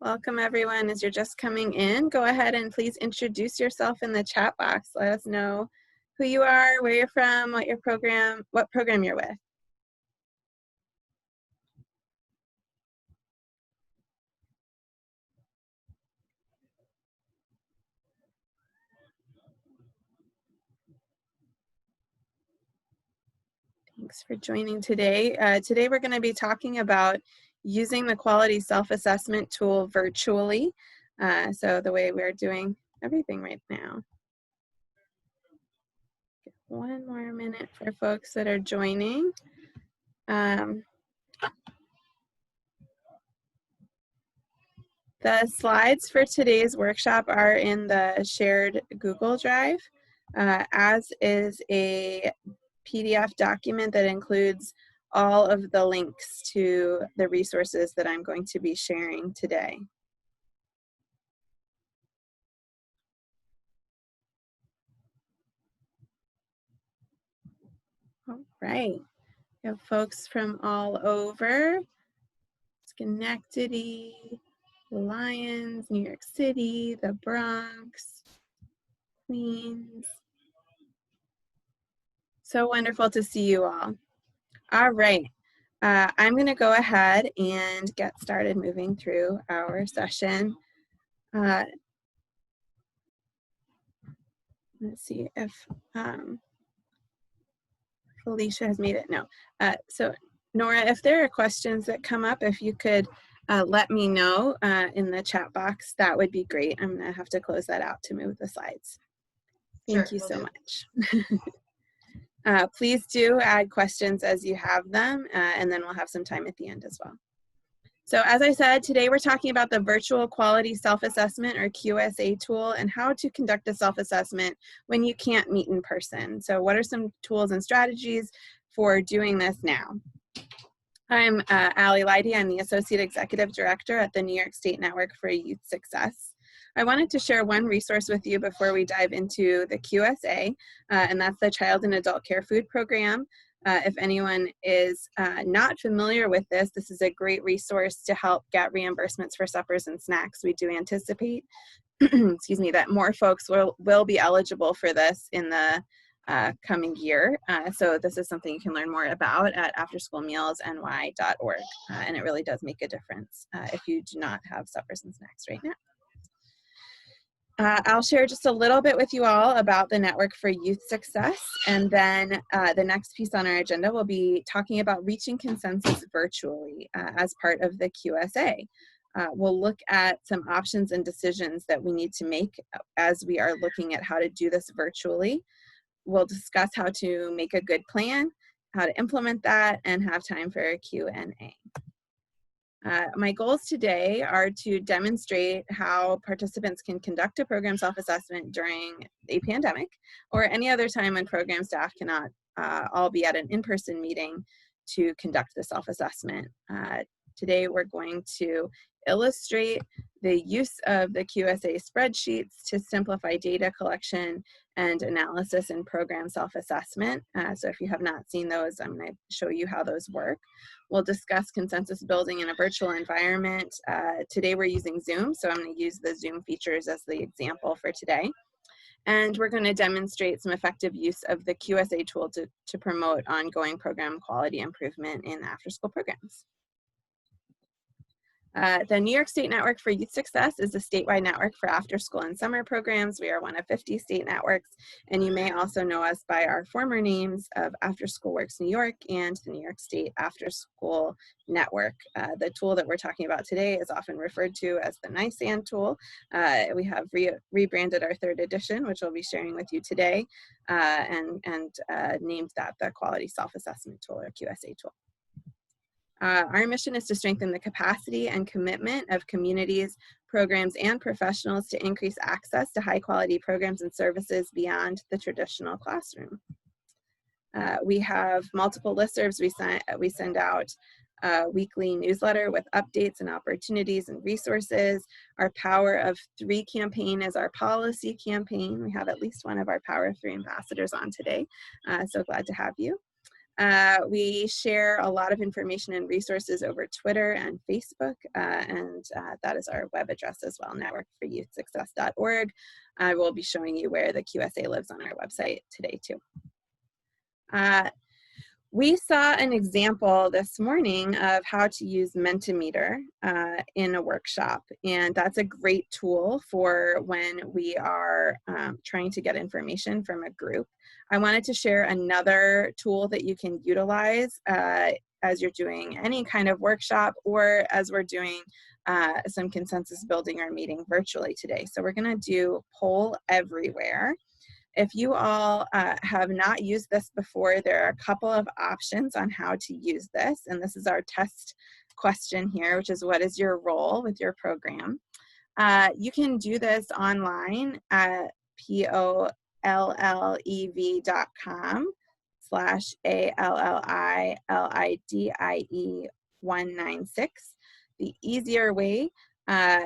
Welcome everyone. As you're just coming in, go ahead and please introduce yourself in the chat box. Let us know who you are, where you're from, what program you're with. Thanks for joining today. Today we're going to be talking about using the quality self-assessment tool virtually. So the way we're doing everything right now. One more minute for folks that are joining. The slides for today's workshop are in the shared Google Drive, as is a PDF document that includes all of the links to the resources that I'm going to be sharing today. All right, we have folks from all over, Schenectady, Lyons, New York City, the Bronx, Queens. So wonderful to see you all. All right, I'm going to go ahead and get started moving through our session. Let's see if Felicia has made it. No. So Nora, if there are questions that come up, if you could let me know in the chat box, that would be great. I'm going to have to close that out to move the slides. Thank you so much. Please do add questions as you have them, and then we'll have some time at the end as well. So as I said, today we're talking about the virtual quality self-assessment or QSA tool and how to conduct a self-assessment when you can't meet in person. So what are some tools and strategies for doing this now? I'm Allie Leidy. I'm the Associate Executive Director at the New York State Network for Youth Success. I wanted to share one resource with you before we dive into the QSA, and that's the Child and Adult Care Food Program. If anyone is not familiar with this, this is a great resource to help get reimbursements for suppers and snacks. We do anticipate, excuse me, that more folks will be eligible for this in the coming year. So this is something you can learn more about at afterschoolmealsny.org, and it really does make a difference if you do not have suppers and snacks right now. I'll share just a little bit with you all about the Network for Youth Success, and then the next piece on our agenda will be talking about reaching consensus virtually as part of the QSA. We'll look at some options and decisions that we need to make as we are looking at how to do this virtually. We'll discuss how to make a good plan, how to implement that, and have time for a Q&A. My goals today are to demonstrate how participants can conduct a program self-assessment during a pandemic or any other time when program staff cannot all be at an in-person meeting to conduct the self-assessment. Today we're going to illustrate the use of the QSA spreadsheets to simplify data collection and analysis in program self-assessment. So if you have not seen those, I'm going to show you how those work. We'll discuss consensus building in a virtual environment. Today we're using Zoom, so I'm going to use the Zoom features as the example for today. And we're going to demonstrate some effective use of the QSA tool to promote ongoing program quality improvement in after-school programs. The New York State Network for Youth Success is a statewide network for after-school and summer programs. We are one of 50 state networks, and you may also know us by our former names of After School Works New York and the New York State After School Network. The tool that we're talking about today is often referred to as the NYS tool. We have rebranded our third edition, which we'll be sharing with you today, and named that the Quality Self-Assessment Tool or QSA tool. Our mission is to strengthen the capacity and commitment of communities, programs, and professionals to increase access to high-quality programs and services beyond the traditional classroom. We have multiple listservs. We send out a weekly newsletter with updates and opportunities and resources. Our Power of 3 campaign is our policy campaign. We have at least one of our Power of 3 ambassadors on today, so glad to have you. We share a lot of information and resources over Twitter and Facebook, and that is our web address as well, networkforyouthsuccess.org. I will be showing you where the QSA lives on our website today too. We saw an example this morning of how to use Mentimeter in a workshop, and that's a great tool for when we are trying to get information from a group. I wanted to share another tool that you can utilize as you're doing any kind of workshop or as we're doing some consensus building or meeting virtually today. So we're going to do Poll Everywhere. If you all have not used this before, there are a couple of options on how to use this. And this is our test question here, which is, what is your role with your program? You can do this online at pollillidie196. The easier way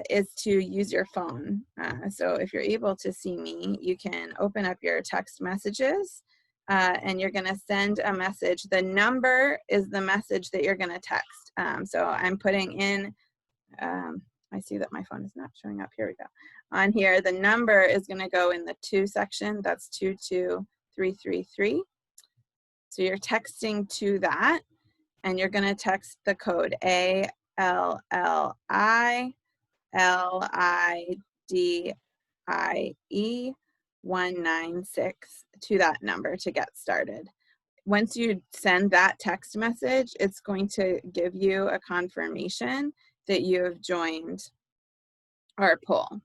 is to use your phone. So if you're able to see me, you can open up your text messages and you're gonna send a message. The number is the message that you're gonna text. So I'm putting in, I see that my phone is not showing up. Here we go. On here, the number is gonna go in the 2 section. That's 22333. So you're texting to that, and you're gonna text the code ALLILIDIE196 to that number to get started. Once you send that text message, it's going to give you a confirmation that you have joined our poll.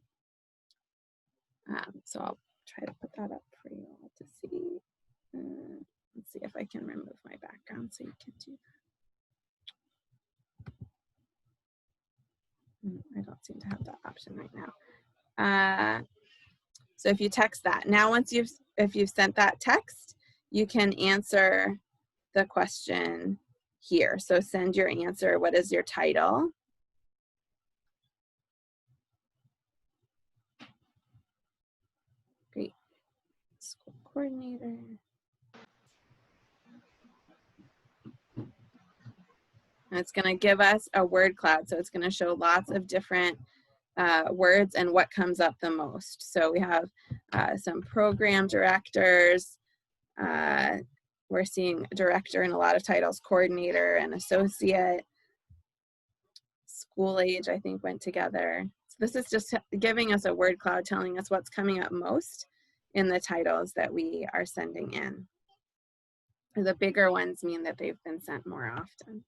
So I'll try to put that up for you all to see. Let's see if I can remove my background so you can do that. I don't seem to have that option right now. So if you text that, now if you've sent that text, you can answer the question here. So send your answer. What is your title? Great. School coordinator. And it's going to give us a word cloud. So it's going to show lots of different words and what comes up the most. So we have some program directors. We're seeing director in a lot of titles, coordinator and associate. School age, I think, went together. So this is just giving us a word cloud, telling us what's coming up most in the titles that we are sending in. The bigger ones mean that they've been sent more often.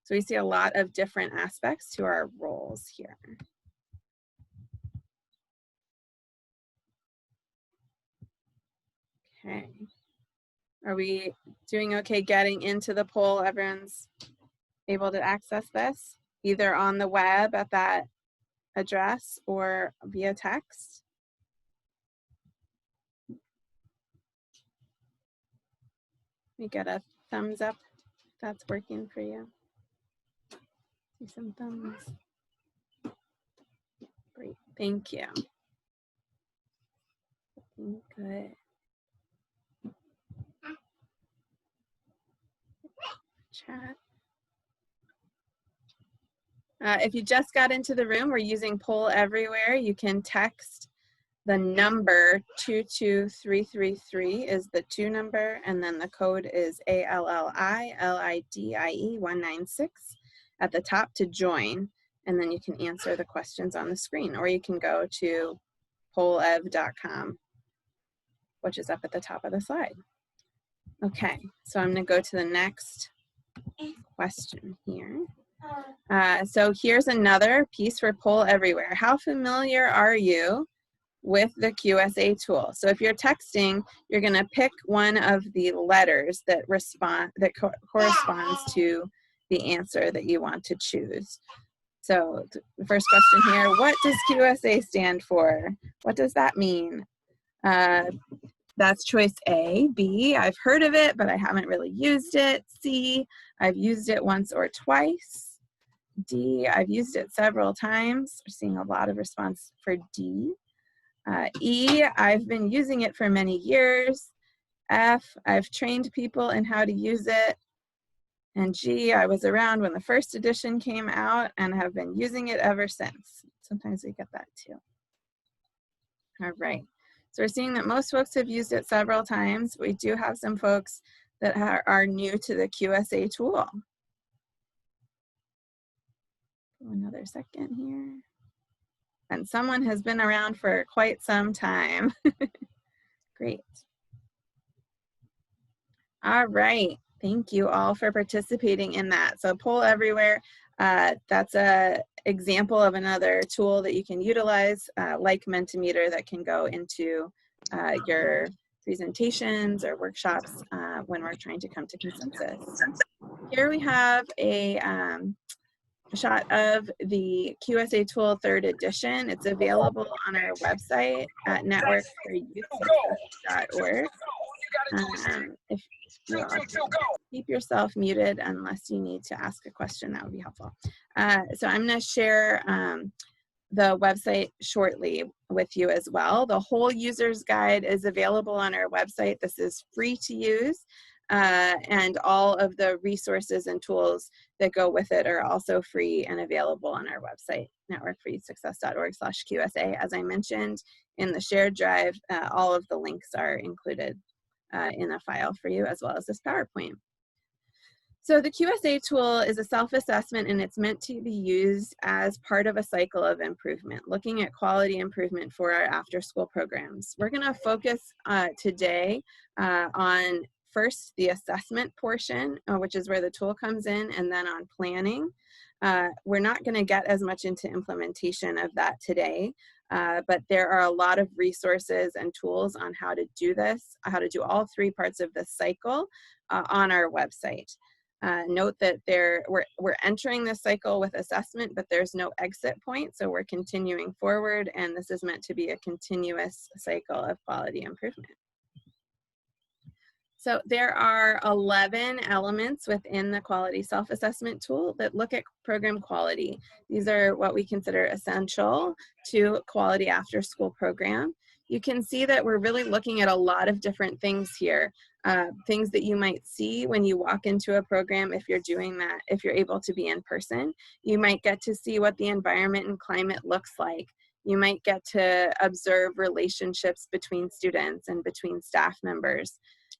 So we see a lot of different aspects to our roles here. Okay. Are we doing okay getting into the poll? Everyone's able to access this, either on the web at that address or via text? Let me get a thumbs up if that's working for you. See some thumbs. Great, thank you. Good. Chat. If you just got into the room, we're using Poll Everywhere. You can text the number 22333 is the 2 number, and then the code is ALLILIDIE196 at the top to join, and then you can answer the questions on the screen, or you can go to pollev.com, which is up at the top of the slide. Okay, so I'm gonna go to the next question here. So here's another piece for Poll Everywhere. How familiar are you with the QSA tool? So if you're texting, you're going to pick one of the letters that corresponds to the answer that you want to choose. So the first question here, what does QSA stand for? What does that mean? That's choice A. B, I've heard of it, but I haven't really used it. C, I've used it once or twice. D, I've used it several times. We're seeing a lot of response for D. E, I've been using it for many years. F, I've trained people in how to use it. And G, I was around when the first edition came out and have been using it ever since. Sometimes we get that too. All right. So we're seeing that most folks have used it several times. We do have some folks that are new to the QSA tool. Another second here. And someone has been around for quite some time. Great. All right. Thank you all for participating in that. So poll everywhere. That's an example of another tool that you can utilize, like Mentimeter, that can go into your presentations or workshops when we're trying to come to consensus. Here we have a shot of the QSA tool 3rd edition. It's available on our website at networkforyouthsuccess.org. If you all keep yourself muted unless you need to ask a question, that would be helpful. So I'm going to share the website shortly with you as well. The whole user's guide is available on our website. This is free to use, and all of the resources and tools that go with it are also free and available on our website, networkforyouthsuccess.org/QSA. As I mentioned in the shared drive, all of the links are included in a file for you, as well as this PowerPoint. So the QSA tool is a self-assessment, and it's meant to be used as part of a cycle of improvement, looking at quality improvement for our after-school programs. We're going to focus today on first the assessment portion, which is where the tool comes in, and then on planning. We're not going to get as much into implementation of that today, but there are a lot of resources and tools on how to do this, how to do all 3 parts of this cycle on our website. Note that we're entering this cycle with assessment, but there's no exit point, so we're continuing forward, and this is meant to be a continuous cycle of quality improvement. So there are 11 elements within the quality self-assessment tool that look at program quality. These are what we consider essential to quality after-school program. You can see that we're really looking at a lot of different things here. Things that you might see when you walk into a program if you're doing that, if you're able to be in person. You might get to see what the environment and climate looks like. You might get to observe relationships between students and between staff members.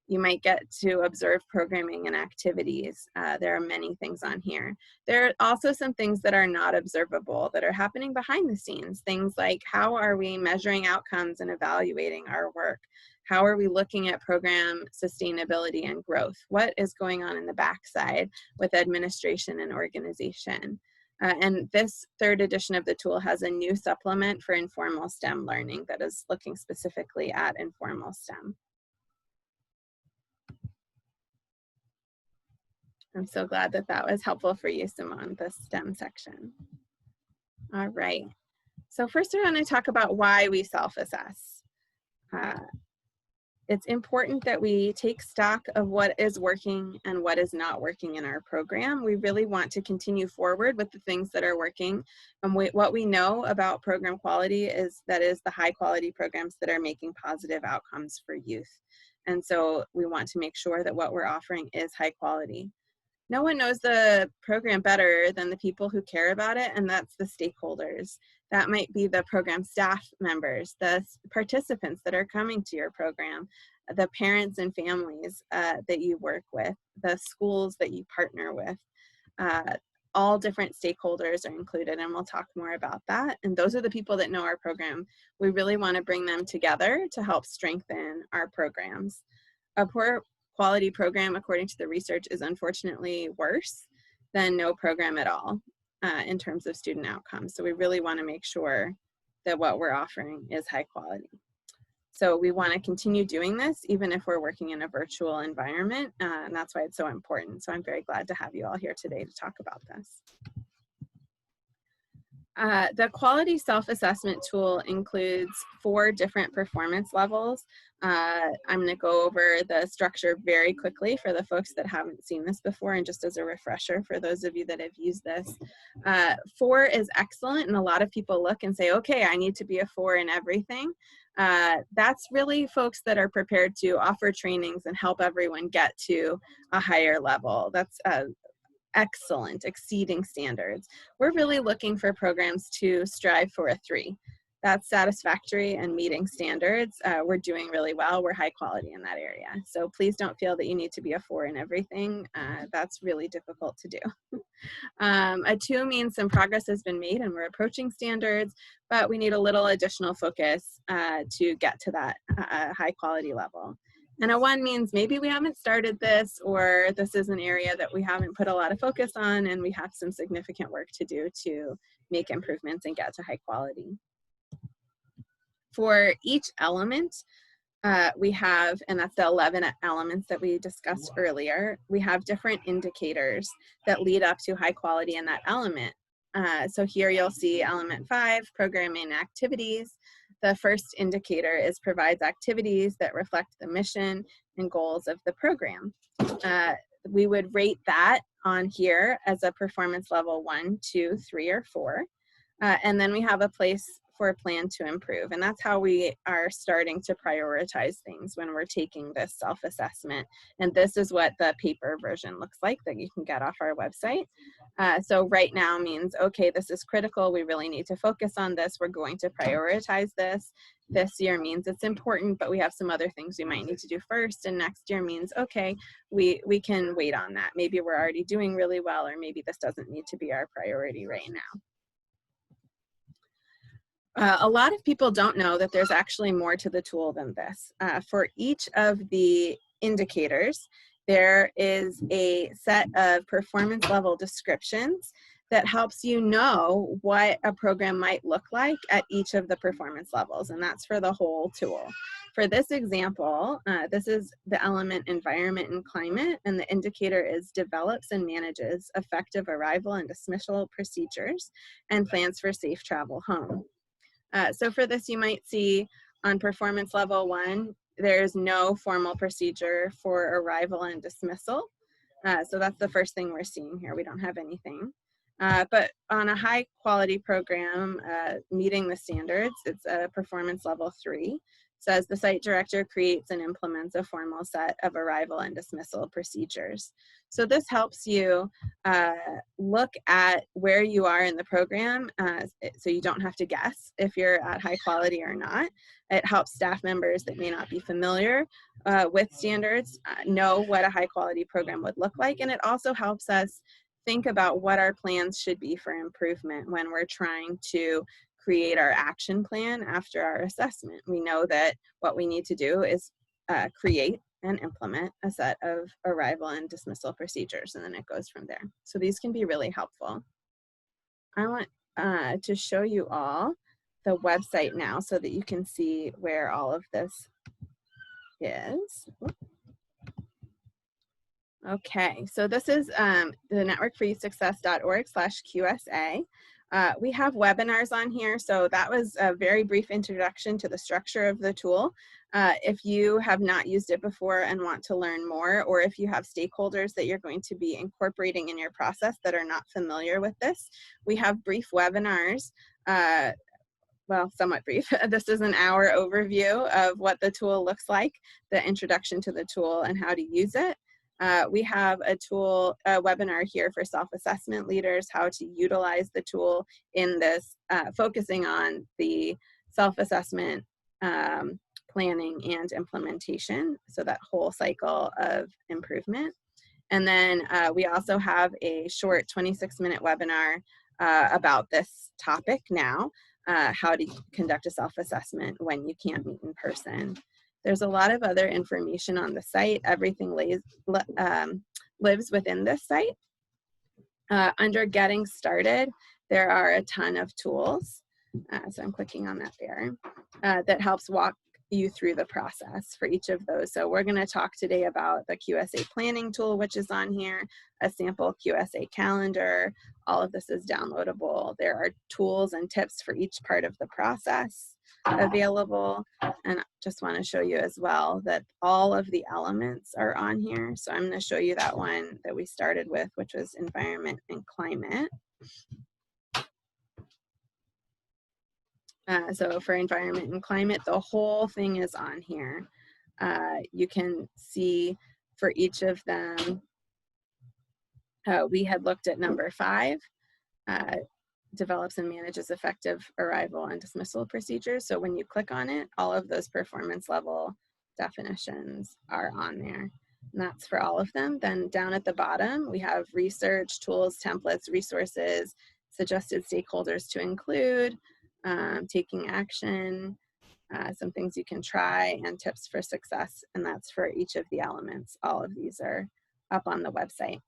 You might get to observe programming and activities. There are many things on here. There are also some things that are not observable that are happening behind the scenes. Things like, how are we measuring outcomes and evaluating our work? How are we looking at program sustainability and growth? What is going on in the backside with administration and organization? And this 3rd edition of the tool has a new supplement for informal STEM learning that is looking specifically at informal STEM. I'm so glad that that was helpful for you, Simone, the STEM section. All right. So first we're going to talk about why we self-assess. It's important that we take stock of what is working and what is not working in our program. We really want to continue forward with the things that are working. And what we know about program quality is that is the high quality programs that are making positive outcomes for youth. And so we want to make sure that what we're offering is high quality. No one knows the program better than the people who care about it, and that's the stakeholders. That might be the program staff members, the participants that are coming to your program, the parents and families that you work with, the schools that you partner with. All different stakeholders are included, and we'll talk more about that. And those are the people that know our program. We really want to bring them together to help strengthen our programs. A poor quality program, according to the research, is unfortunately worse than no program at all in terms of student outcomes. So we really want to make sure that what we're offering is high quality. So we want to continue doing this even if we're working in a virtual environment, and that's why it's so important. So I'm very glad to have you all here today to talk about this. The quality self-assessment tool includes 4 different performance levels. I'm going to go over the structure very quickly for the folks that haven't seen this before, and just as a refresher for those of you that have used this. 4 is excellent, and a lot of people look and say, okay, I need to be a 4 in everything. That's really folks that are prepared to offer trainings and help everyone get to a higher level. That's excellent, exceeding standards. We're really looking for programs to strive for a 3. That's satisfactory and meeting standards. We're doing really well. We're high quality in that area. So please don't feel that you need to be a 4 in everything. That's really difficult to do. A 2 means some progress has been made and we're approaching standards, but we need a little additional focus to get to that high quality level. And a 1 means maybe we haven't started this, or this is an area that we haven't put a lot of focus on and we have some significant work to do to make improvements and get to high quality. For each element, we have, and that's the 11 elements that we discussed earlier, we have different indicators that lead up to high quality in that element. So here you'll see element 5, programming activities. The first indicator is provides activities that reflect the mission and goals of the program. We would rate that on here as a performance level 1, 2, 3, or 4. And then we have a place for a plan to improve. And that's how we are starting to prioritize things when we're taking this self-assessment. And this is what the paper version looks like that you can get off our website. So right now means, okay, this is critical. We really need to focus on this. We're going to prioritize this. This year means it's important, but we have some other things we might need to do first. And next year means, okay, we can wait on that. Maybe we're already doing really well, or maybe this doesn't need to be our priority right now. A lot of people don't know that there's actually more to the tool than this. For each of the indicators, there is a set of performance level descriptions that helps you know what a program might look like at each of the performance levels, and that's for the whole tool. For this example, this is the element environment and climate, and the indicator is develops and manages effective arrival and dismissal procedures and plans for safe travel home. So for this, you might see on performance level 1, there's no formal procedure for arrival and dismissal. So that's the first thing we're seeing here. We don't have anything. But on a high quality program, meeting the standards, it's a performance level 3. Says the site director creates and implements a formal set of arrival and dismissal procedures. So this helps you look at where you are in the program, so you don't have to guess if you're at high quality or not. It helps staff members that may not be familiar with standards know what a high quality program would look like, and it also helps us think about what our plans should be for improvement when we're trying to create our action plan after our assessment. We know that what we need to do is create and implement a set of arrival and dismissal procedures, and then it goes from there. So these can be really helpful. I want to show you all the website now so that you can see where all of this is. Okay, so this is the networkforyouthsuccess.org/QSA. We have webinars on here, so that was a very brief introduction to the structure of the tool. If you have not used it before and want to learn more, or if you have stakeholders that you're going to be incorporating in your process that are not familiar with this, we have brief webinars. Well, somewhat brief. This is an hour overview of what the tool looks like, the introduction to the tool and how to use it. We have a webinar here for self-assessment leaders, how to utilize the tool in this, focusing on the self-assessment planning and implementation, so that whole cycle of improvement. And then we also have a short 26-minute webinar about this topic now, how to conduct a self-assessment when you can't meet in person. There's a lot of other information on the site. Everything lives within this site. Under Getting Started, there are a ton of tools. So I'm clicking on that there. That helps walk you through the process for each of those. So we're going to talk today about the QSA planning tool, which is on here, a sample QSA calendar. All of this is downloadable. There are tools and tips for each part of the process available. And I just want to show you as well that all of the elements are on here. So I'm going to show you that one that we started with, which was environment and climate. So for environment and climate, the whole thing is on here. You can see for each of them, we had looked at number 5, develops and manages effective arrival and dismissal procedures. So when you click on it, all of those performance level definitions are on there. And that's for all of them. Then down at the bottom, we have research, tools, templates, resources, suggested stakeholders to include, taking action, some things you can try, and tips for success. And that's for each of the elements. All of these are up on the website.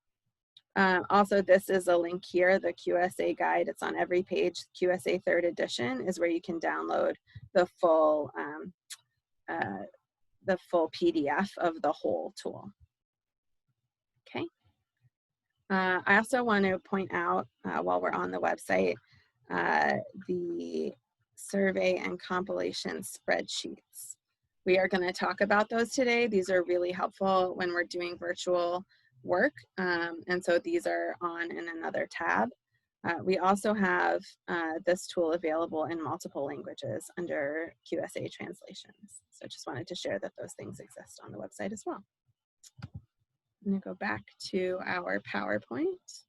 Also, this is a link here, the QSA guide. It's on every page. QSA 3rd edition is where you can download the full PDF of the whole tool. Okay. I also want to point out while we're on the website, the survey and compilation spreadsheets. We are going to talk about those today. These are really helpful when we're doing virtual work, and so these are on in another tab. We also have this tool available in multiple languages under QSA translations. So I just wanted to share that those things exist on the website as well. I'm going to go back to our PowerPoint.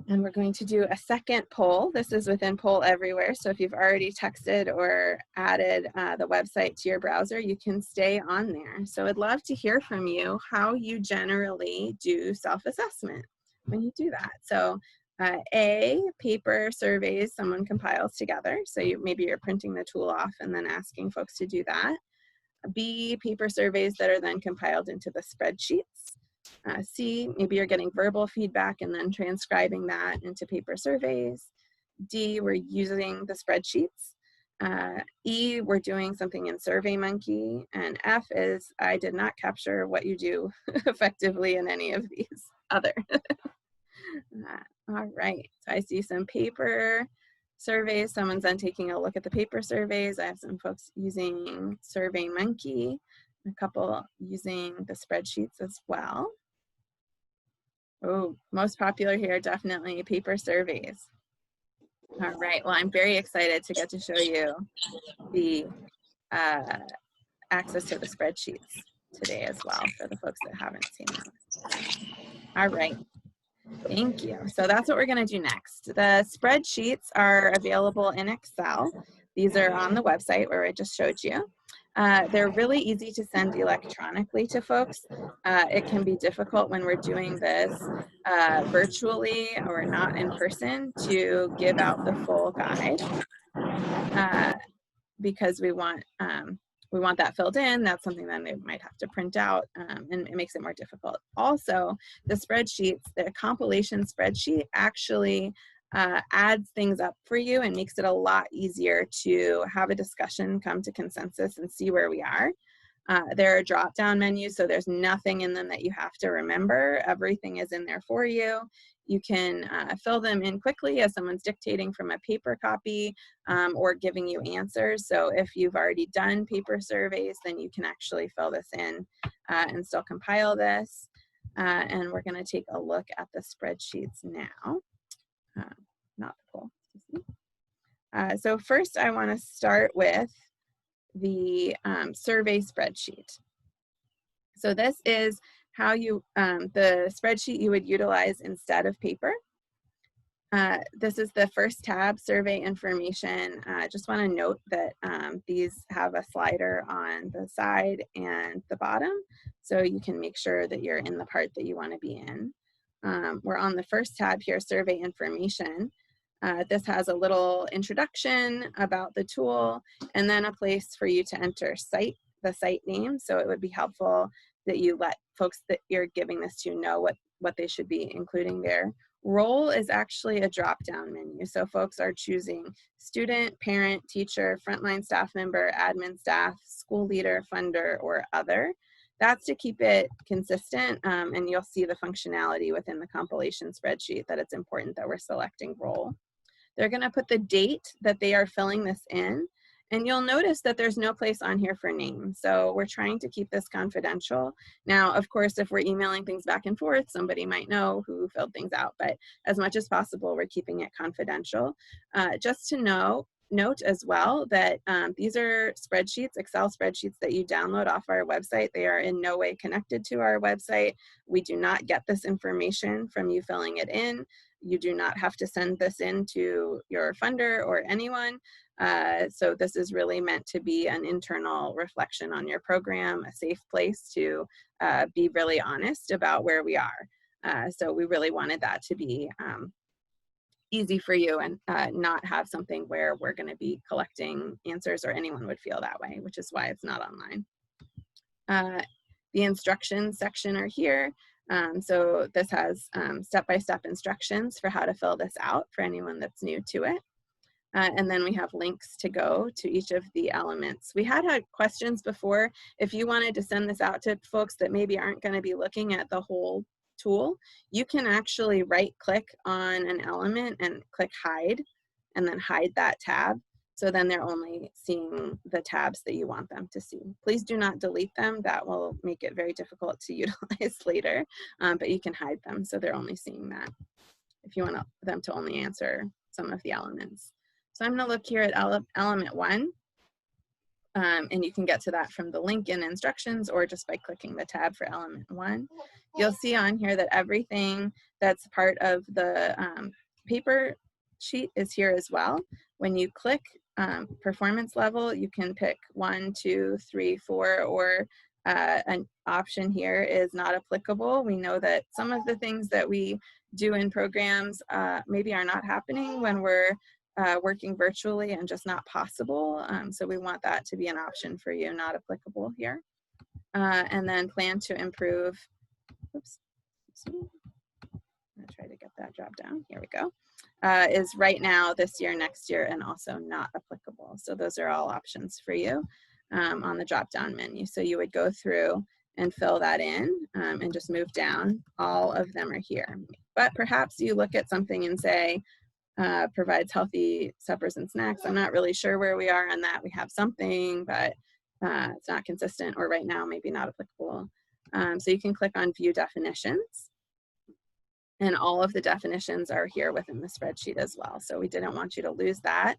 And we're going to do a second poll. This is within Poll Everywhere. So if you've already texted or added the website to your browser, you can stay on there. So I'd love to hear from you how you generally do self-assessment when you do that. So A, paper surveys someone compiles together. So maybe you're printing the tool off and then asking folks to do that. B, paper surveys that are then compiled into the spreadsheets. C, maybe you're getting verbal feedback and then transcribing that into paper surveys. D, we're using the spreadsheets. E, we're doing something in SurveyMonkey. And F is, I did not capture what you do effectively in any of these other. All right, so I see some paper surveys. Someone's then taking a look at the paper surveys. I have some folks using SurveyMonkey, a couple using the spreadsheets as well. Oh, most popular here, definitely paper surveys. All right, well, I'm very excited to get to show you the access to the spreadsheets today as well for the folks that haven't seen them. All right, thank you. So that's what we're gonna do next. The spreadsheets are available in Excel. These are on the website where I just showed you. They're really easy to send electronically to folks. It can be difficult when we're doing this virtually or not in person to give out the full guide because we want that filled in. That's something that they might have to print out, and it makes it more difficult. Also, the spreadsheets, the compilation spreadsheet actually adds things up for you and makes it a lot easier to have a discussion, come to consensus, and see where we are. There are drop-down menus, so there's nothing in them that you have to remember. Everything is in there for you. You can fill them in quickly as someone's dictating from a paper copy or giving you answers. So if you've already done paper surveys, then you can actually fill this in and still compile this. And we're going to take a look at the spreadsheets now. Not the poll. So first I want to start with the survey spreadsheet. So this is how you, the spreadsheet you would utilize instead of paper. This is the first tab, survey information. I just want to note that these have a slider on the side and the bottom, so you can make sure that you're in the part that you want to be in. We're on the first tab here, survey information. This has a little introduction about the tool and then a place for you to enter the site name. So it would be helpful that you let folks that you're giving this to know what they should be including there. Role is actually a drop-down menu. So folks are choosing student, parent, teacher, frontline staff member, admin staff, school leader, funder, or other. That's to keep it consistent, and you'll see the functionality within the compilation spreadsheet that it's important that we're selecting role. They're going to put the date that they are filling this in, and you'll notice that there's no place on here for name. So we're trying to keep this confidential. Now, of course, if we're emailing things back and forth, somebody might know who filled things out, but as much as possible, we're keeping it confidential. Just to know, note as well that these are spreadsheets, Excel spreadsheets that you download off our website. They are in no way connected to our website. We do not get this information from you filling it in. You do not have to send this in to your funder or anyone. So this is really meant to be an internal reflection on your program, a safe place to be really honest about where we are. So we really wanted that to be easy for you and not have something where we're going to be collecting answers or anyone would feel that way, which is why it's not online. The instructions section are here. So this has step-by-step instructions for how to fill this out for anyone that's new to it. And then we have links to go to each of the elements. We had questions before. If you wanted to send this out to folks that maybe aren't going to be looking at the whole tool, you can actually right-click on an element and click hide, and then hide that tab. So then they're only seeing the tabs that you want them to see. Please do not delete them. That will make it very difficult to utilize later, but you can hide them so they're only seeing that if you want them to only answer some of the elements. So I'm going to look here at element 1, and you can get to that from the link in instructions or just by clicking the tab for element 1. You'll see on here that everything that's part of the paper sheet is here as well. When you click performance level, you can pick 1, 2, 3, 4, or an option here is not applicable. We know that some of the things that we do in programs maybe are not happening when we're working virtually and just not possible. So we want that to be an option for you, not applicable here. And then plan to improve. Oops. I'm gonna try to get that drop down. Here we go. Is right now, this year, next year, and also not applicable. So those are all options for you on the drop down menu. So you would go through and fill that in and just move down. All of them are here. But perhaps you look at something and say, provides healthy suppers and snacks. I'm not really sure where we are on that. We have something, but it's not consistent, or right now maybe not applicable. So you can click on view definitions, and all of the definitions are here within the spreadsheet as well. So we didn't want you to lose that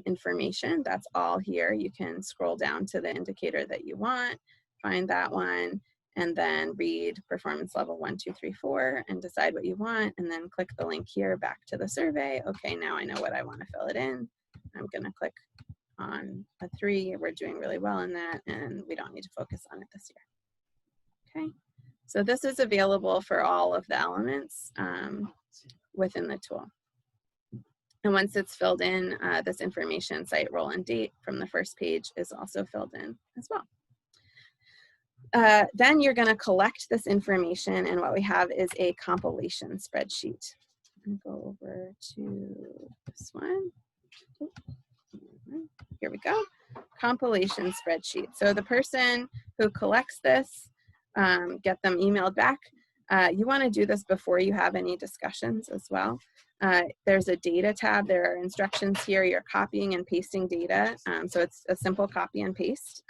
information. That's all here. You can scroll down to the indicator that you want, find that one, and then read performance level 1, 2, 3, 4, and decide what you want, and then click the link here back to the survey. Okay, now I know what I want to fill it in. I'm going to click on a 3. We're doing really well in that, and we don't need to focus on it this year. Okay, so this is available for all of the elements within the tool. And once it's filled in, this information, site, role, and date from the first page is also filled in as well. Then you're going to collect this information, and what we have is a compilation spreadsheet. I'm going to go over to this one. Here we go. Compilation spreadsheet. So the person who collects this, get them emailed back. You want to do this before you have any discussions as well. There's a data tab. There are instructions here. You're copying and pasting data. So it's a simple copy and paste.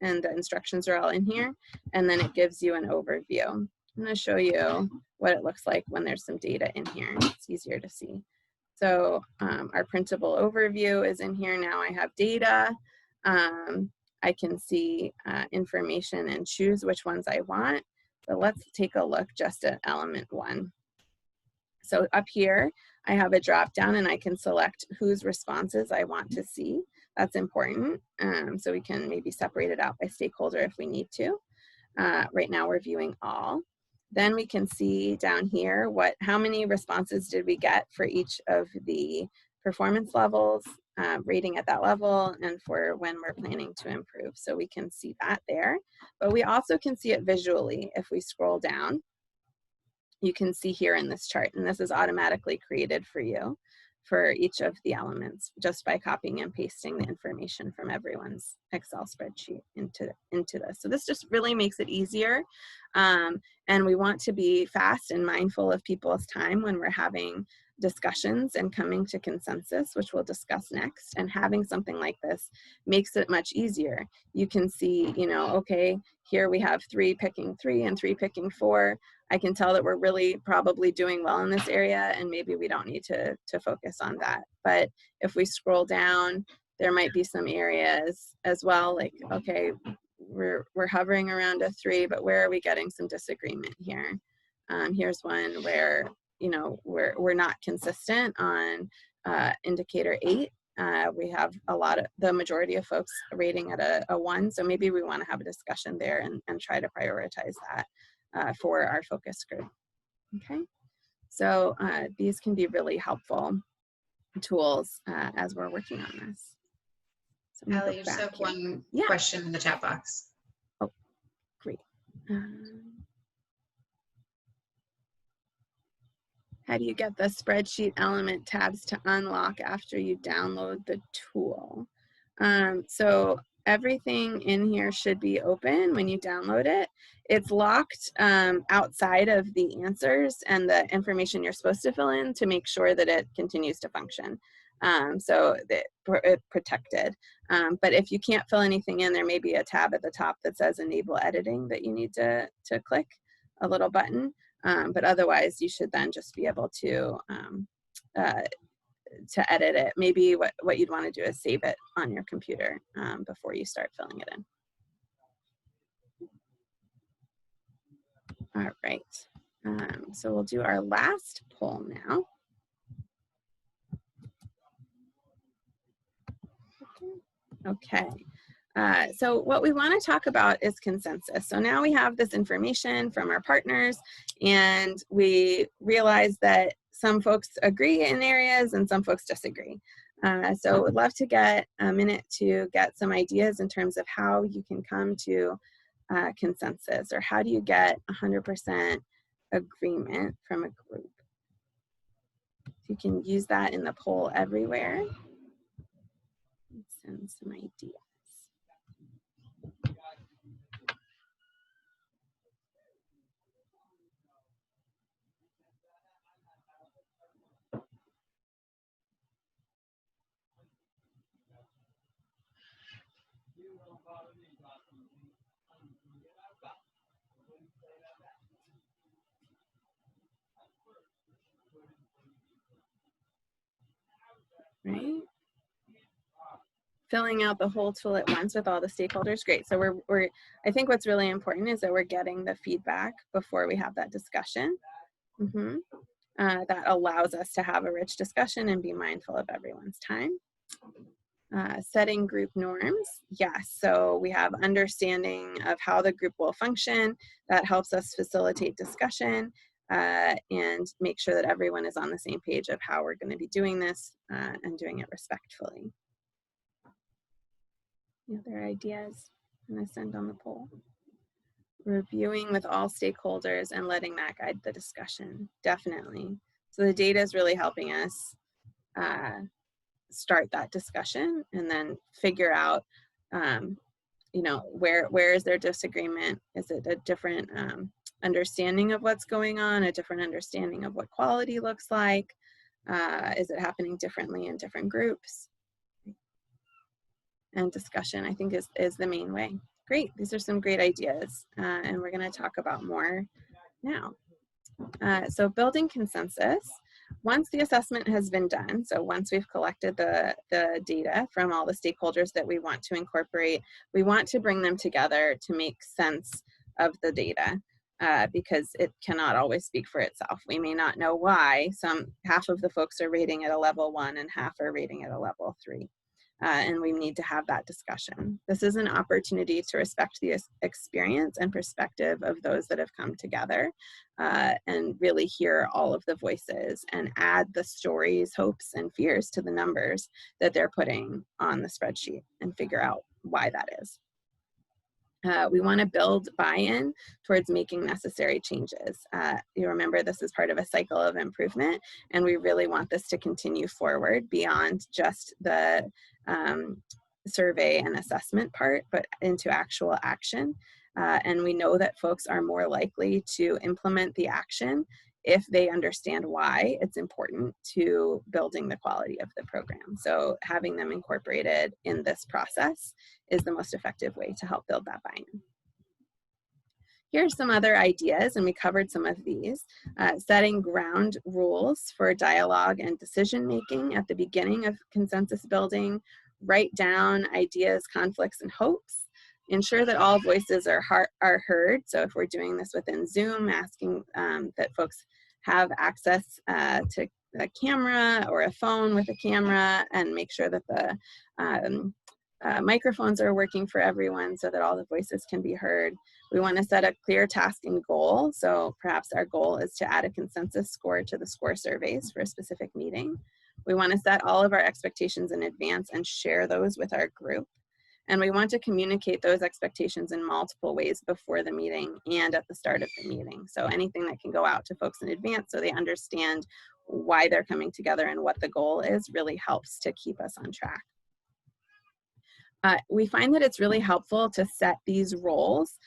And the instructions are all in here, and then it gives you an overview. I'm going to show you what it looks like when there's some data in here. It's easier to see. So our printable overview is in here. Now I have data. I can see information and choose which ones I want. But let's take a look just at element 1. So up here, I have a drop down, and I can select whose responses I want to see. That's important. So we can maybe separate it out by stakeholder if we need to. Right now we're viewing all. Then we can see down here how many responses did we get for each of the performance levels, rating at that level, and for when we're planning to improve. So we can see that there. But we also can see it visually if we scroll down. You can see here in this chart, and this is automatically created for you for each of the elements just by copying and pasting the information from everyone's Excel spreadsheet into this. So this just really makes it easier. And we want to be fast and mindful of people's time when we're having discussions and coming to consensus, which we'll discuss next. And having something like this makes it much easier. You can see, you know, okay, here we have 3 picking 3 and 3 picking 4. I can tell that we're really probably doing well in this area, and maybe we don't need to focus on that. But if we scroll down, there might be some areas as well, like, okay, we're hovering around a 3, but where are we getting some disagreement here? Here's one where, you know, we're not consistent on indicator 8. We have the majority of folks rating at a 1, so maybe we want to have a discussion there and try to prioritize that for our focus group. Okay, so these can be really helpful tools as we're working on this. So Allie, you just have one question in the chat box. Oh, great. How do you get the spreadsheet element tabs to unlock after you download the tool? So everything in here should be open when you download it. It's locked outside of the answers and the information you're supposed to fill in to make sure that it continues to function. So that it's protected. But if you can't fill anything in, there may be a tab at the top that says enable editing that you need to click, a little button. But otherwise, you should then just be able to edit it. Maybe what you'd want to do is save it on your computer before you start filling it in. All right, so we'll do our last poll now. Okay, so what we want to talk about is consensus. So now we have this information from our partners, and we realize that some folks agree in areas and some folks disagree. So we'd love to get a minute to get some ideas in terms of how you can come to consensus, or how do you get 100% agreement from a group. You can use that in the poll everywhere. Send some ideas. Right? Filling out the whole tool at once with all the stakeholders, great. So I think what's really important is that we're getting the feedback before we have that discussion. That allows us to have a rich discussion and be mindful of everyone's time. Setting group norms, yes. So we have understanding of how the group will function. That helps us facilitate discussion and make sure that everyone is on the same page of how we're going to be doing this and doing it respectfully. Any other ideas I'm going to send on the poll? Reviewing with all stakeholders and letting that guide the discussion, definitely. So the data is really helping us start that discussion and then figure out, you know, where is there disagreement? Is it a different understanding of what's going on, a different understanding of what quality looks like? Is it happening differently in different groups? And discussion, I think, is the main way. Great, these are some great ideas, and we're going to talk about more now. So building consensus. Once the assessment has been done, so once we've collected the data from all the stakeholders that we want to incorporate, we want to bring them together to make sense of the data because it cannot always speak for itself. We may not know why half of the folks are rating at a level 1 and half are rating at a level 3. And we need to have that discussion. This is an opportunity to respect the experience and perspective of those that have come together and really hear all of the voices and add the stories, hopes, and fears to the numbers that they're putting on the spreadsheet and figure out why that is. We want to build buy-in towards making necessary changes. You remember this is part of a cycle of improvement, and we really want this to continue forward beyond just the survey and assessment part, but into actual action. And we know that folks are more likely to implement the action if they understand why it's important to building the quality of the program. So having them incorporated in this process is the most effective way to help build that buy-in. Here's some other ideas, and we covered some of these. Setting ground rules for dialogue and decision-making at the beginning of consensus building. Write down ideas, conflicts, and hopes. Ensure that all voices are heard. So if we're doing this within Zoom, asking that folks have access to a camera or a phone with a camera, and make sure that the microphones are working for everyone so that all the voices can be heard. We want to set a clear task and goal. So perhaps our goal is to add a consensus score to the score surveys for a specific meeting. We want to set all of our expectations in advance and share those with our group. And we want to communicate those expectations in multiple ways before the meeting and at the start of the meeting. So anything that can go out to folks in advance so they understand why they're coming together and what the goal is really helps to keep us on track. We find that it's really helpful to set these roles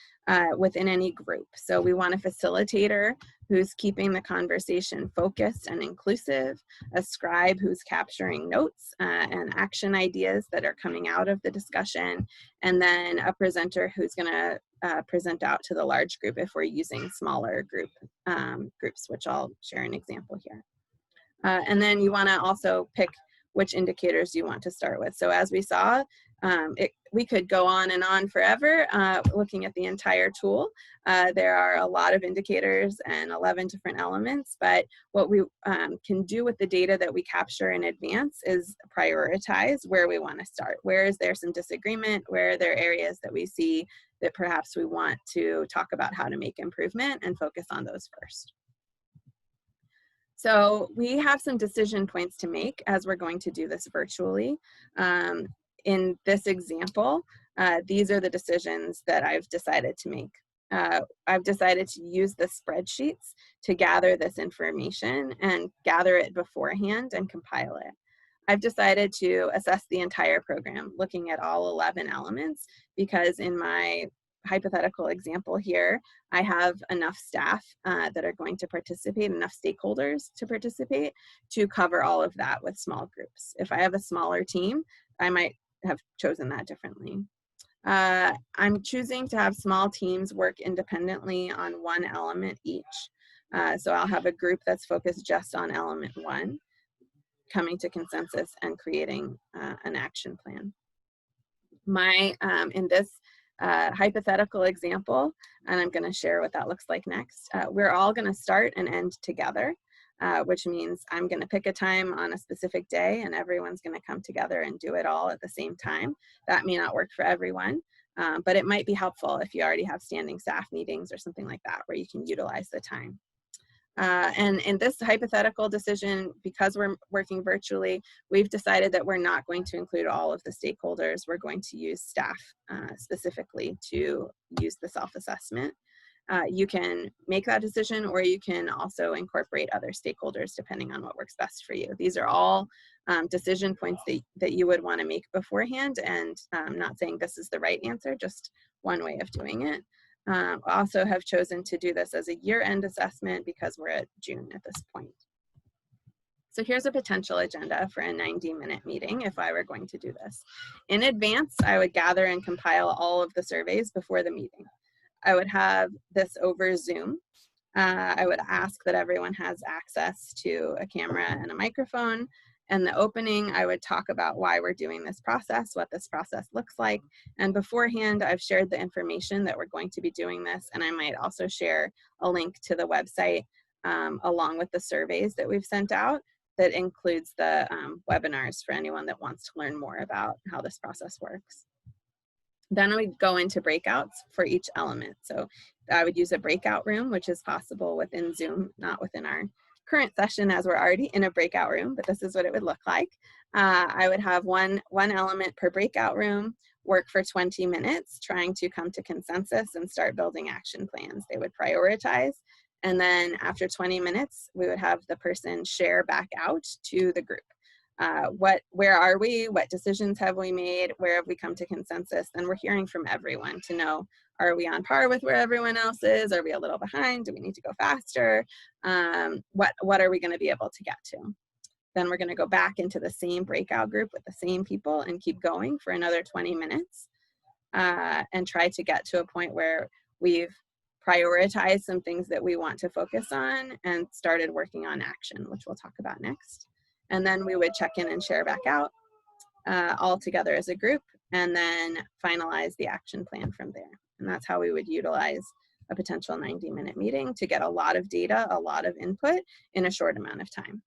within any group. So we want a facilitator who's keeping the conversation focused and inclusive, a scribe who's capturing notes and action ideas that are coming out of the discussion, and then a presenter who's going to present out to the large group if we're using smaller groups, which I'll share an example here. And then you want to also pick which indicators you want to start with. So as we saw, we could go on and on forever looking at the entire tool. There are a lot of indicators and 11 different elements, but what we can do with the data that we capture in advance is prioritize where we want to start. Where is there some disagreement? Where are there areas that we see that perhaps we want to talk about how to make improvement, and focus on those first. So we have some decision points to make as we're going to do this virtually. In this example, these are the decisions that I've decided to make. I've decided to use the spreadsheets to gather this information and gather it beforehand and compile it. I've decided to assess the entire program, looking at all 11 elements, because in my hypothetical example here, I have enough staff that are going to participate, enough stakeholders to participate to cover all of that with small groups. If I have a smaller team, I might have chosen that differently. I'm choosing to have small teams work independently on one element each. So I'll have a group that's focused just on element 1, coming to consensus and creating an action plan. In this hypothetical example, and I'm going to share what that looks like next, we're all going to start and end together, which means I'm going to pick a time on a specific day and everyone's going to come together and do it all at the same time. That may not work for everyone, but it might be helpful if you already have standing staff meetings or something like that where you can utilize the time. And in this hypothetical decision, because we're working virtually, we've decided that we're not going to include all of the stakeholders. We're going to use staff specifically to use the self-assessment. You can make that decision, or you can also incorporate other stakeholders depending on what works best for you. These are all decision points that you would want to make beforehand, and I'm not saying this is the right answer, just one way of doing it. Also have chosen to do this as a year-end assessment because we're at June at this point. So here's a potential agenda for a 90-minute meeting if I were going to do this. In advance, I would gather and compile all of the surveys before the meeting. I would have this over Zoom. I would ask that everyone has access to a camera and a microphone. And the opening, I would talk about why we're doing this process, what this process looks like. And beforehand, I've shared the information that we're going to be doing this. And I might also share a link to the website along with the surveys that we've sent out that includes the webinars for anyone that wants to learn more about how this process works. Then we go into breakouts for each element. So I would use a breakout room, which is possible within Zoom, not within our current session as we're already in a breakout room, but this is what it would look like. I would have one element per breakout room, work for 20 minutes, trying to come to consensus and start building action plans. They would prioritize. And then after 20 minutes, we would have the person share back out to the group. Where are we? What decisions have we made? Where have we come to consensus? And we're hearing from everyone to know, Are we on par with where everyone else is? Are we a little behind? Do we need to go faster? What are we going to be able to get to? Then we're going to go back into the same breakout group with the same people and keep going for another 20 minutes and try to get to a point where we've prioritized some things that we want to focus on and started working on action, which we'll talk about next. And then we would check in and share back out all together as a group, and then finalize the action plan from there. And that's how we would utilize a potential 90-minute meeting to get a lot of data, a lot of input in a short amount of time.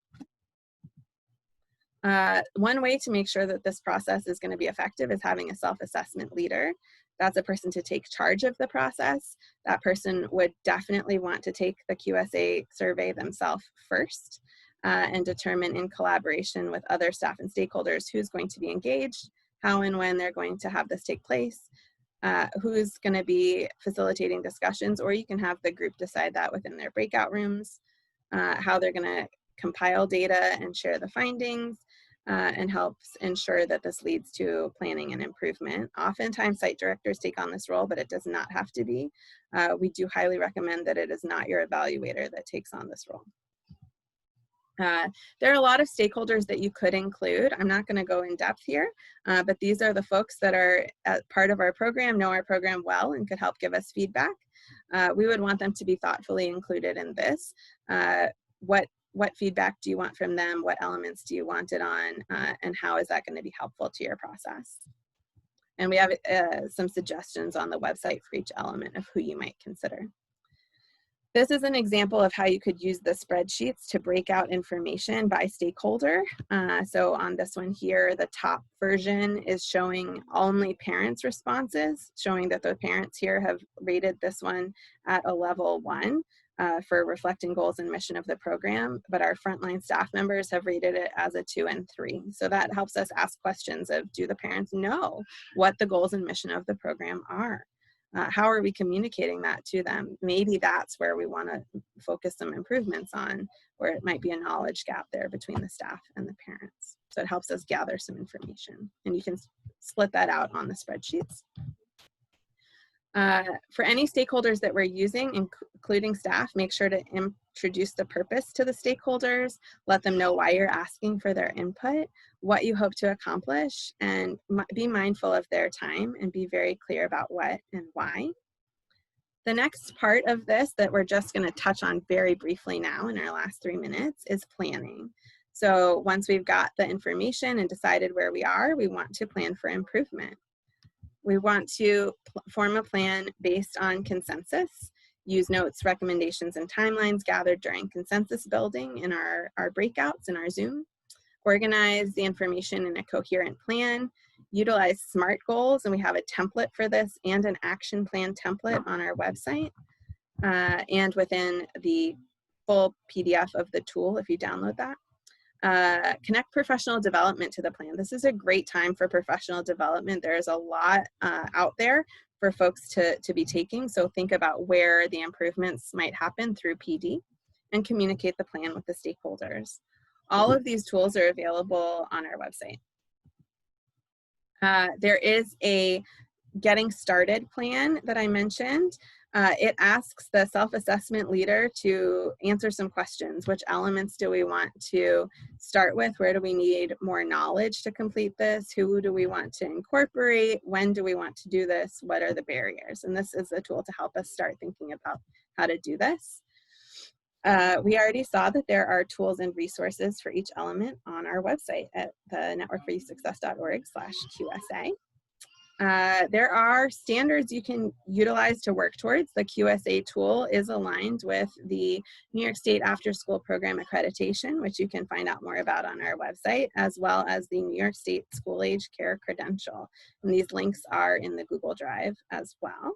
One way to make sure that this process is going to be effective is having a self-assessment leader. That's a person to take charge of the process. That person would definitely want to take the QSA survey themselves first and determine in collaboration with other staff and stakeholders who's going to be engaged, how and when they're going to have this take place, who's going to be facilitating discussions, or you can have the group decide that within their breakout rooms, how they're going to compile data and share the findings, and helps ensure that this leads to planning and improvement. Oftentimes site directors take on this role, but it does not have to be. We do highly recommend that it is not your evaluator that takes on this role. There are a lot of stakeholders that you could include. I'm not going to go in depth here, but these are the folks that are part of our program, know our program well, and could help give us feedback. We would want them to be thoughtfully included in this. What feedback do you want from them? What elements do you want it on? And how is that going to be helpful to your process? And we have some suggestions on the website for each element of who you might consider. This is an example of how you could use the spreadsheets to break out information by stakeholder. So on this one here, the top version is showing only parents' responses, showing that the parents here have rated this one at a level 1 for reflecting goals and mission of the program, but our frontline staff members have rated it as a 2 and 3. So that helps us ask questions of, do the parents know what the goals and mission of the program are? How are we communicating that to them? Maybe that's where we want to focus some improvements on, where it might be a knowledge gap there between the staff and the parents. So it helps us gather some information, and you can split that out on the spreadsheets. For any stakeholders that we're using, including staff, make sure to introduce the purpose to the stakeholders, let them know why you're asking for their input, what you hope to accomplish, and be mindful of their time and be very clear about what and why. The next part of this that we're just going to touch on very briefly now in our last 3 minutes is planning. So once we've got the information and decided where we are, we want to plan for improvement. We want to form a plan based on consensus, use notes, recommendations, and timelines gathered during consensus building in our breakouts in our Zoom, organize the information in a coherent plan, utilize SMART goals, and we have a template for this and an action plan template on our website and within the full PDF of the tool if you download that. Connect professional development to the plan. This is a great time for professional development. There's a lot out there for folks to be taking, so think about where the improvements might happen through PD and communicate the plan with the stakeholders. All of these tools are available on our website. There is a getting started plan that I mentioned. It asks the self-assessment leader to answer some questions. Which elements do we want to start with? Where do we need more knowledge to complete this? Who do we want to incorporate? When do we want to do this? What are the barriers? And this is a tool to help us start thinking about how to do this. We already saw that there are tools and resources for each element on our website at the networkforyouthsuccess.org/QSA. There are standards you can utilize to work towards. The QSA tool is aligned with the New York State After School Program Accreditation, which you can find out more about on our website, as well as the New York State School Age Care Credential. And these links are in the Google Drive as well.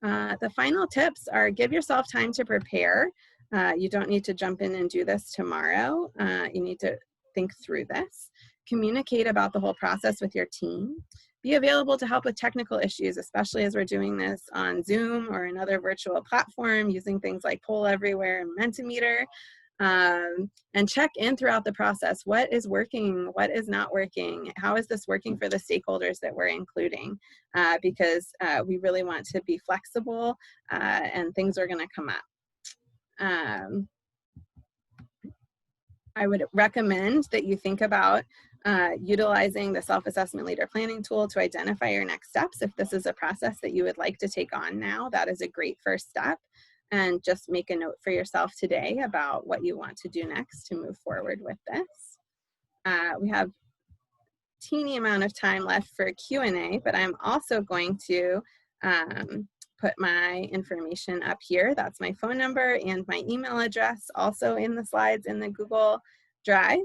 The final tips are: give yourself time to prepare. You don't need to jump in and do this tomorrow. You need to think through this. Communicate about the whole process with your team. Be available to help with technical issues, especially as we're doing this on Zoom or another virtual platform using things like Poll Everywhere and Mentimeter. And check in throughout the process. What is working? What is not working? How is this working for the stakeholders that we're including? Because we really want to be flexible and things are going to come up. I would recommend that you think about utilizing the self-assessment leader planning tool to identify your next steps. If this is a process that you would like to take on now, that is a great first step. And just make a note for yourself today about what you want to do next to move forward with this. We have a teeny amount of time left for Q&A, but I'm also going to put my information up here. That's my phone number and my email address, also in the slides in the Google Drive.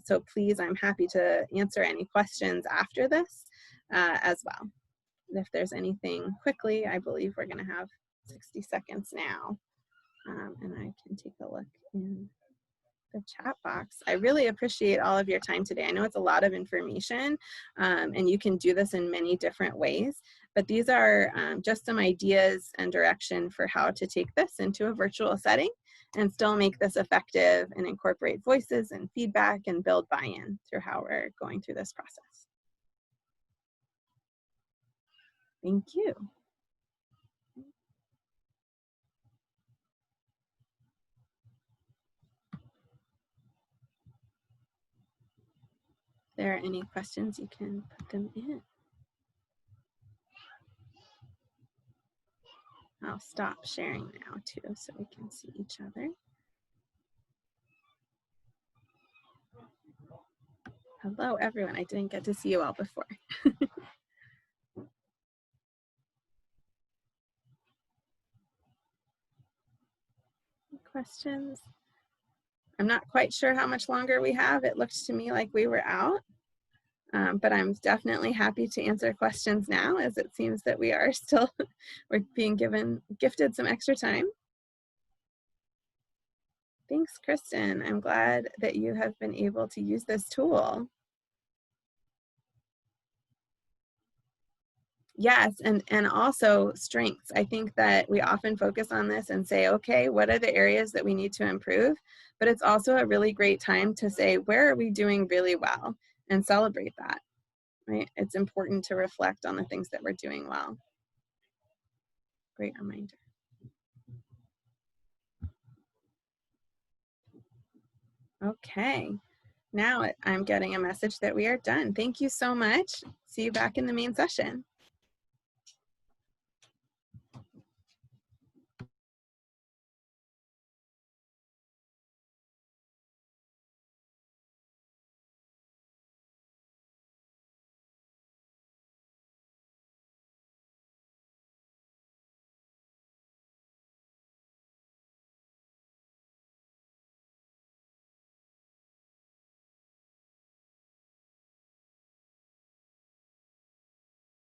So please, I'm happy to answer any questions after this as well. And if there's anything quickly, I believe we're going to have 60 seconds now. And I can take a look in the chat box. I really appreciate all of your time today. I know it's a lot of information and you can do this in many different ways, but these are just some ideas and direction for how to take this into a virtual setting and still make this effective and incorporate voices and feedback and build buy-in through how we're going through this process. Thank you. If there are any questions, you can put them in. I'll stop sharing now too so we can see each other. Hello everyone, I didn't get to see you all before. Questions? I'm not quite sure how much longer we have. It looked to me like we were out, but I'm definitely happy to answer questions now, as it seems that we are still, we're being gifted some extra time. Thanks, Kristen. I'm glad that you have been able to use this tool. Yes, and also strengths. I think that we often focus on this and say, okay, what are the areas that we need to improve? But it's also a really great time to say, where are we doing really well? And celebrate that, right? It's important to reflect on the things that we're doing well. Great reminder. Okay, now I'm getting a message that we are done. Thank you so much. See you back in the main session.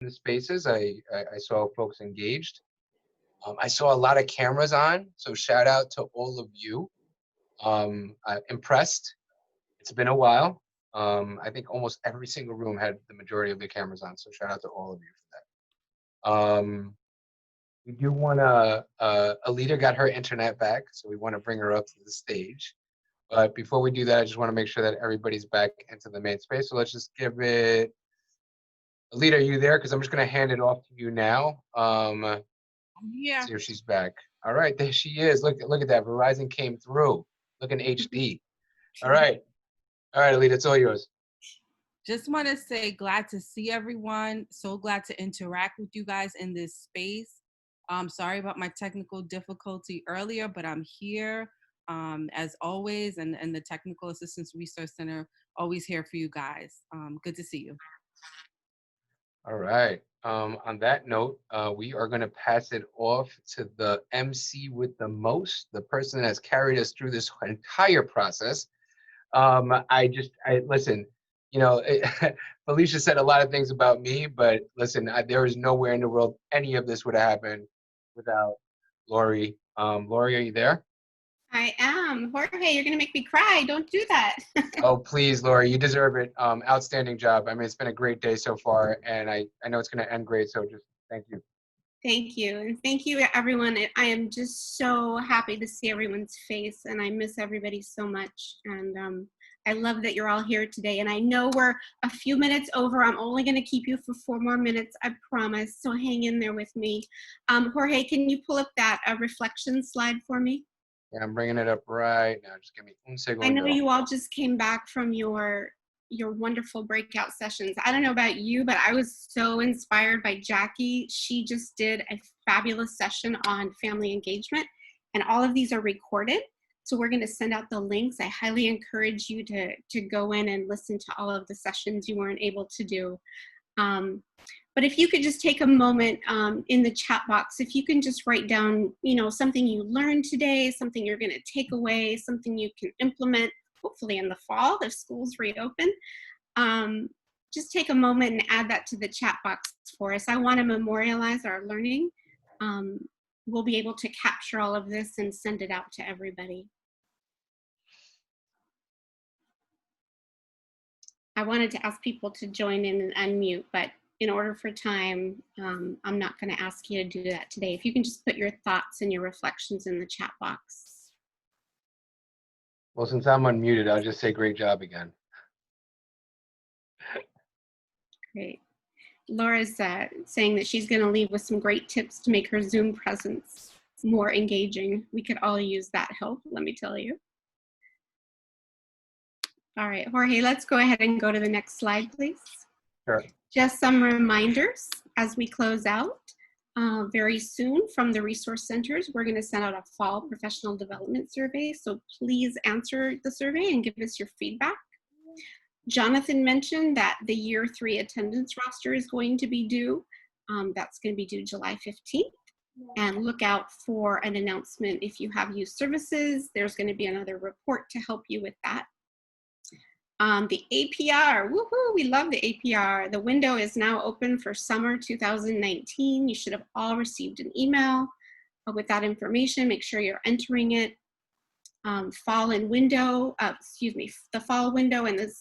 The spaces, I saw folks engaged. I saw a lot of cameras on, so shout out to all of you. I'm impressed. It's been a while. I think almost every single room had the majority of the cameras on, so shout out to all of you for that. We do want to, Alita got her internet back, so we want to bring her up to the stage. But before we do that, I just want to make sure that everybody's back into the main space. So let's just give it. Alita, are you there? Because I'm just going to hand it off to you now. Yeah. See if she's back. All right, there she is. Look at that. Verizon came through. Looking HD. All right, Alita, it's all yours. Just want to say glad to see everyone. So glad to interact with you guys in this space. Sorry about my technical difficulty earlier, but I'm here as always, and the Technical Assistance Resource Center always here for you guys. Good to see you. All right. On that note, we are going to pass it off to the MC with the most, the person that has carried us through this entire process. Listen, you know, Felicia said a lot of things about me, but listen, there is nowhere in the world any of this would have happened without Lori. Lori, are you there? I am. Jorge, you're going to make me cry. Don't do that. Oh, please, Lori, you deserve it. Outstanding job. I mean, it's been a great day so far, and I know it's going to end great, so just thank you. Thank you. And thank you, everyone. I am just so happy to see everyone's face, and I miss everybody so much. And I love that you're all here today. And I know we're a few minutes over. I'm only going to keep you for 4 more minutes, I promise. So hang in there with me. Jorge, can you pull up that reflection slide for me? Yeah, I'm bringing it up right now. Just give me un I know segundo. you all just came back from your wonderful breakout sessions. I don't know about you, but I was so inspired by Jackie. She just did a fabulous session on family engagement, and all of these are recorded. So we're going to send out the links. I highly encourage you to go in and listen to all of the sessions you weren't able to do. But if you could just take a moment in the chat box, if you can just write down, something you learned today, something you're going to take away, something you can implement, hopefully in the fall if schools reopen. Just take a moment and add that to the chat box for us. I want to memorialize our learning. We'll be able to capture all of this and send it out to everybody. I wanted to ask people to join in and unmute, but in order for time, I'm not going to ask you to do that today. If you can just put your thoughts and your reflections in the chat box. Well, since I'm unmuted, I'll just say great job again. Great. Laura's saying that she's going to leave with some great tips to make her Zoom presence more engaging. We could all use that help, let me tell you. All right, Jorge, let's go ahead and go to the next slide, please. Sure. Just some reminders as we close out. Very soon from the resource centers, we're going to send out a fall professional development survey. So please answer the survey and give us your feedback. Jonathan mentioned that the year 3 attendance roster is going to be due. That's going to be due July 15th. And look out for an announcement if you have used services. There's going to be another report to help you with that. The APR, woohoo, we love the APR. The window is now open for summer 2019. You should have all received an email with that information. Make sure you're entering it. Fall and window, the fall window and the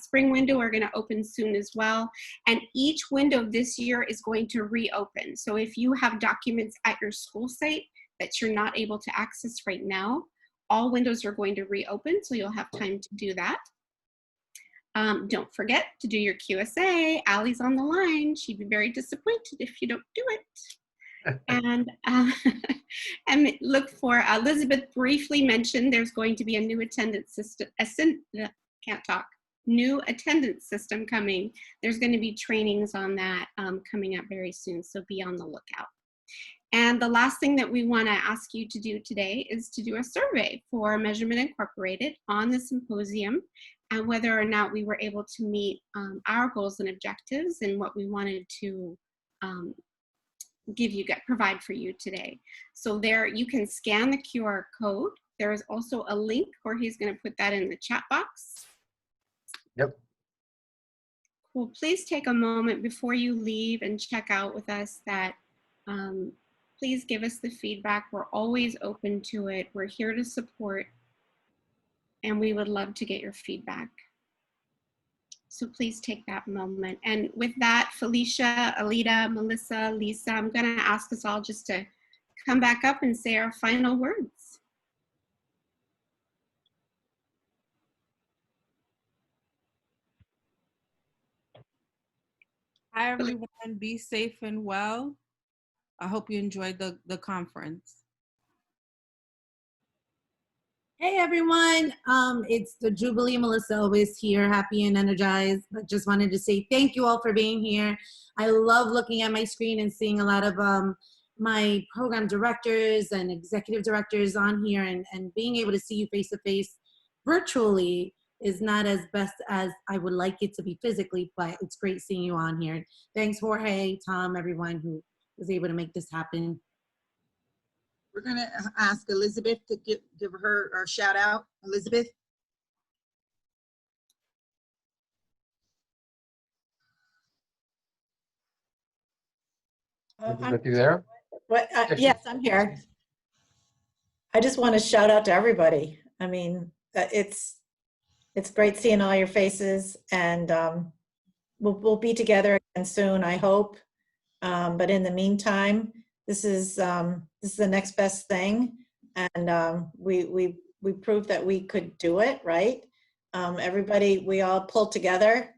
spring window are going to open soon as well. And each window this year is going to reopen. So if you have documents at your school site that you're not able to access right now, all windows are going to reopen, so you'll have time to do that. Don't forget to do your QSA. Allie's on the line. She'd be very disappointed if you don't do it. And look for, Elizabeth briefly mentioned there's going to be a new attendance system, new attendance system coming. There's going to be trainings on that coming up very soon, so be on the lookout. And the last thing that we want to ask you to do today is to do a survey for Measurement Incorporated on the symposium and whether or not we were able to meet our goals and objectives and what we wanted to provide for you today. So there you can scan the QR code. There is also a link, or he's going to put that in the chat box. Yep. Cool. Please take a moment before you leave and check out with us that please give us the feedback. We're always open to it. We're here to support, and we would love to get your feedback. So please take that moment. And with that, Felicia, Alita, Melissa, Lisa, I'm going to ask us all just to come back up and say our final words. Hi, everyone. Be safe and well. I hope you enjoyed the conference. Hey everyone, it's the Jubilee. Melissa always here, happy and energized. But just wanted to say thank you all for being here. I love looking at my screen and seeing a lot of my program directors and executive directors on here, and being able to see you face to face virtually is not as best as I would like it to be physically, but it's great seeing you on here. Thanks Jorge, Tom, everyone who was able to make this happen. We're going to ask Elizabeth to give her our shout out. Elizabeth. Elizabeth, you there? Yes, I'm here. I just want to shout out to everybody. I mean, it's great seeing all your faces, and we'll be together again soon, I hope. But in the meantime, this is the next best thing, and we proved that we could do it, right? Everybody, we all pulled together,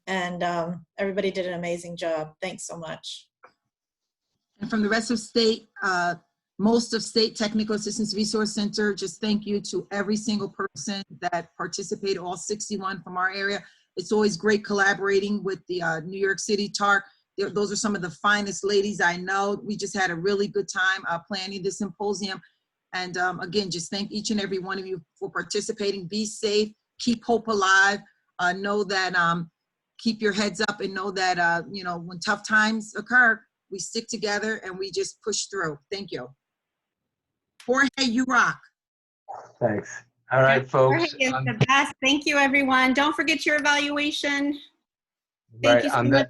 and everybody did an amazing job. Thanks so much. And from the rest of state, most of State Technical Assistance Resource Center, just thank you to every single person that participated, all 61 from our area. It's always great collaborating with the New York City TARC. Those are some of the finest ladies I know. We just had a really good time planning this symposium. And again, just thank each and every one of you for participating. Be safe, keep hope alive, know that, keep your heads up, and know that, you know, when tough times occur, we stick together and we just push through. Thank you. Jorge, you rock. Thanks. All right, folks. Jorge is the best. Thank you, everyone. Don't forget your evaluation. Thank you so much.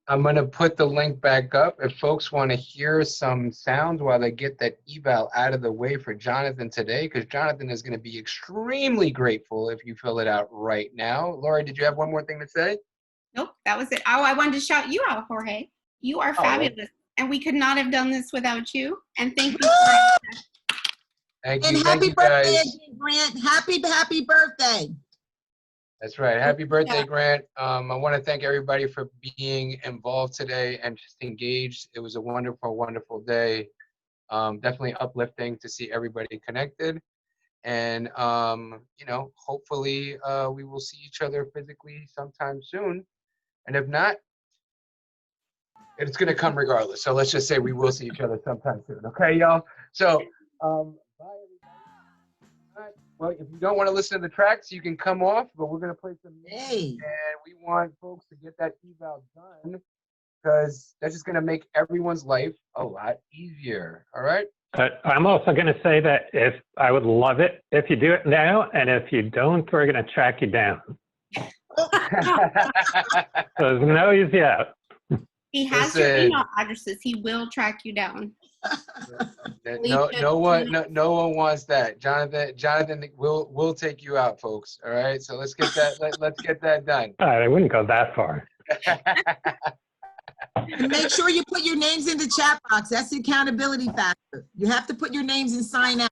I'm going to put the link back up. If folks want to hear some sounds while they get that eval out of the way for Jonathan today, because Jonathan is going to be extremely grateful if you fill it out right now. Lori, did you have one more thing to say? Nope, that was it. Oh, I wanted to shout you out, Jorge. You are fabulous. And we could not have done this without you. And thank you. Thank you. And Thank happy you, birthday, guys. Grant. Happy birthday. That's right. Happy birthday, Grant. I want to thank everybody for being involved today and just engaged. It was a wonderful, wonderful day. Definitely uplifting to see everybody connected. And, you know, hopefully we will see each other physically sometime soon. And if not, it's going to come regardless. So let's just say we will see each other sometime soon. Okay, y'all? So, bye, everybody. All right. Well, if you don't want to listen to the tracks, you can come off, but we're going to play some music, and we want folks to get that eval done, because that's just going to make everyone's life a lot easier. All right? I'm also going to say that if I would love it if you do it now, and if you don't, we're going to track you down. So there's no easy out. He has your email addresses. He will track you down. No one wants that. Jonathan will take you out, folks. All right. So let's get that. Let's get that done. I wouldn't go that far. And make sure you put your names in the chat box. That's the accountability factor. You have to put your names and sign out.